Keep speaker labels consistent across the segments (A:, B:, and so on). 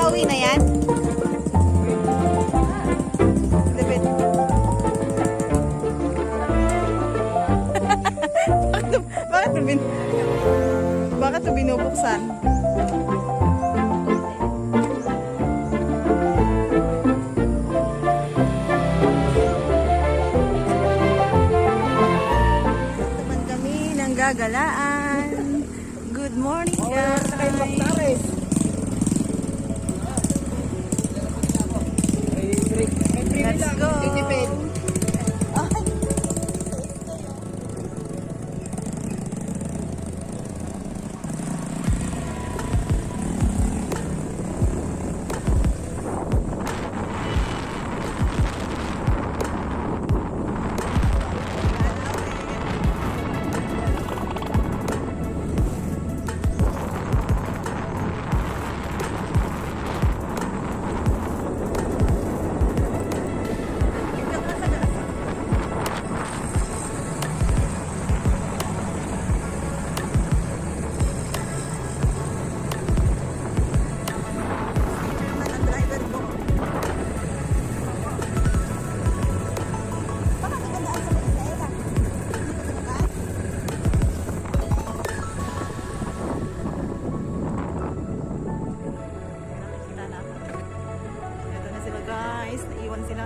A: Pauwi na yan? David. Bakit ito binubuksan? Naman kami ng gagalaan. Good morning, guys. Let's go. Naiwan sila.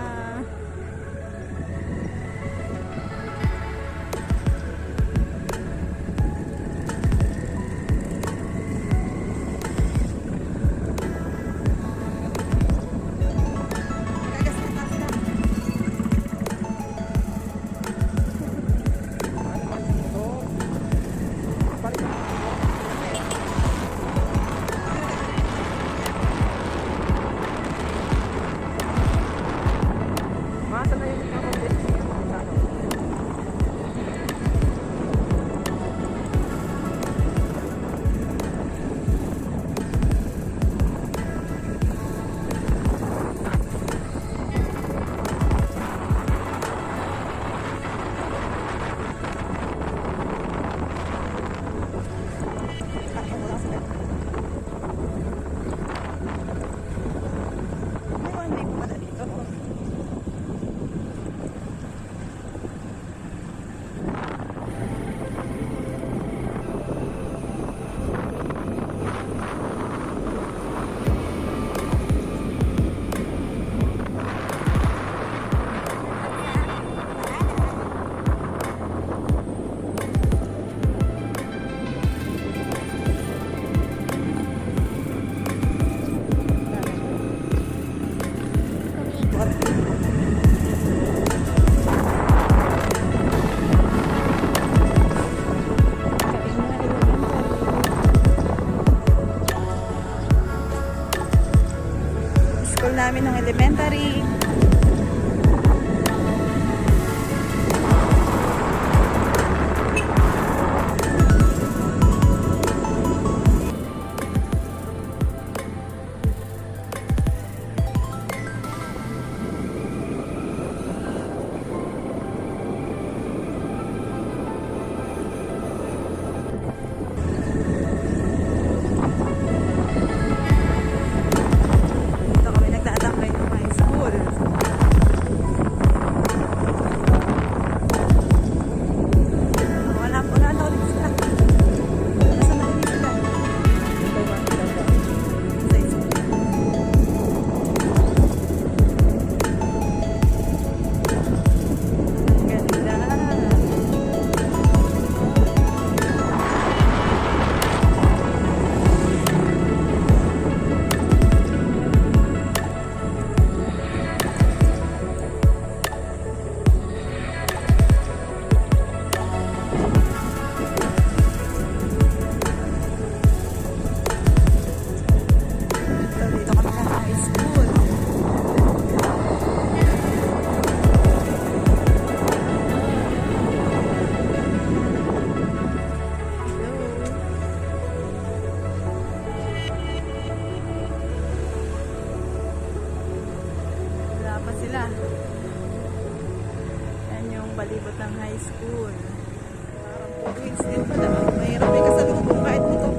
A: School namin ng elementary. palibot ng high school. Parang 2 weeks din pala. Mahirap may kasalubong kahit nito.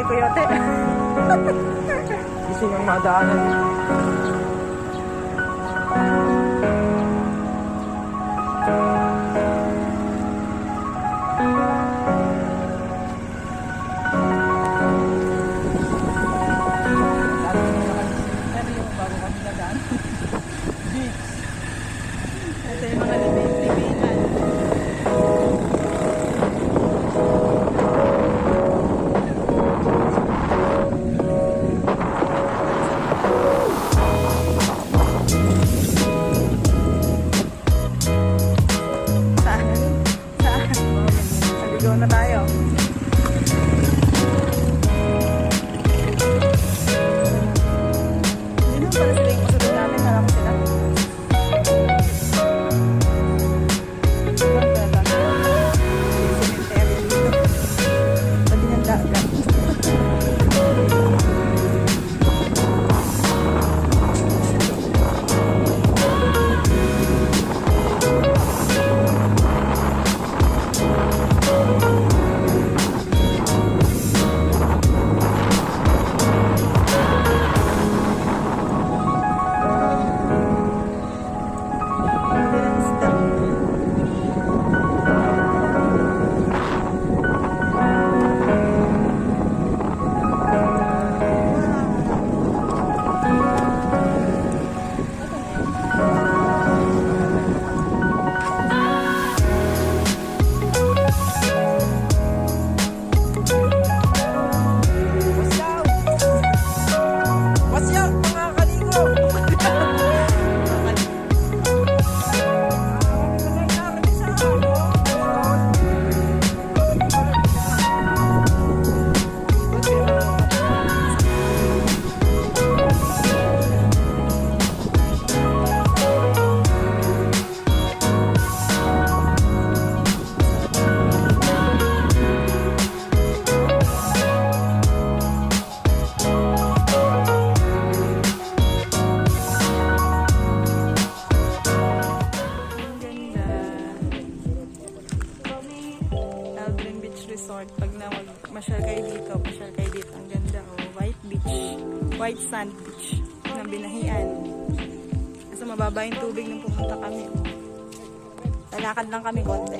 A: Coyote.
B: Gusto niyang madaanan.
A: Ito yung mga libing-libingan. Naligaw na tayo. Hindi naman pala sila yung kasunod namin. Alam ko sila. Resort. Pag na masyal kayo dito, masyal kayo dito. Ang ganda, oh. White beach. White sand beach ng Binahian. Kasi mababa yung tubig nung pumunta kami. Lalakad lang kami konti.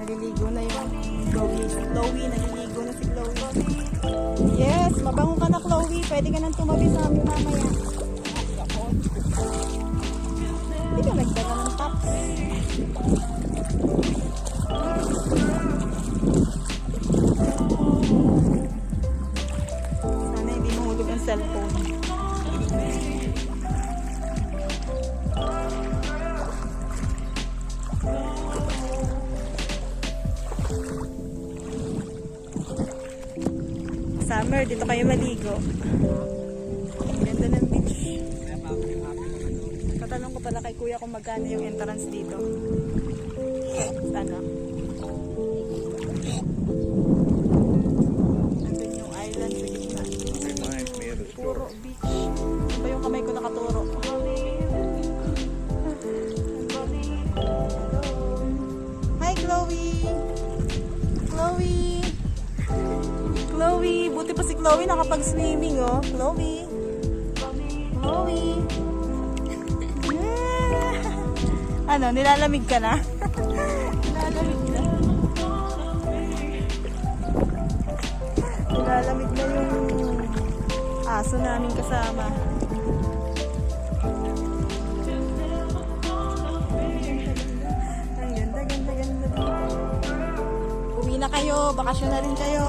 A: Naliligo na yung Chloe. Si Chloe, naliligo na si Chloe. Yes, mabango ka na Chloe. Pwede ka nang tumabi sa amin mamaya. Hindi ka nagdala ng tops. Sana hindi mahulog ang cellphone. Summer, dito kayo maligo. Ang ganda ng beach. Tatanong ko pala kay kuya kung magkano yung entrance dito. Sana. Nandun yung island sa gitna. Puro beach. Ano ba yung kamay ko nakaturo? Hi Chloe! Chloe! Chloe! Buti pa si Chloe nakapag-swimming, oh. Chloe! Chloe! Ano, nilalamig ka na? Nilalamig na. Nilalamig na yung aso namin kasama. Ang ganda, ganda, ganda dito. Uwi na kayo, bakasyon na rin kayo.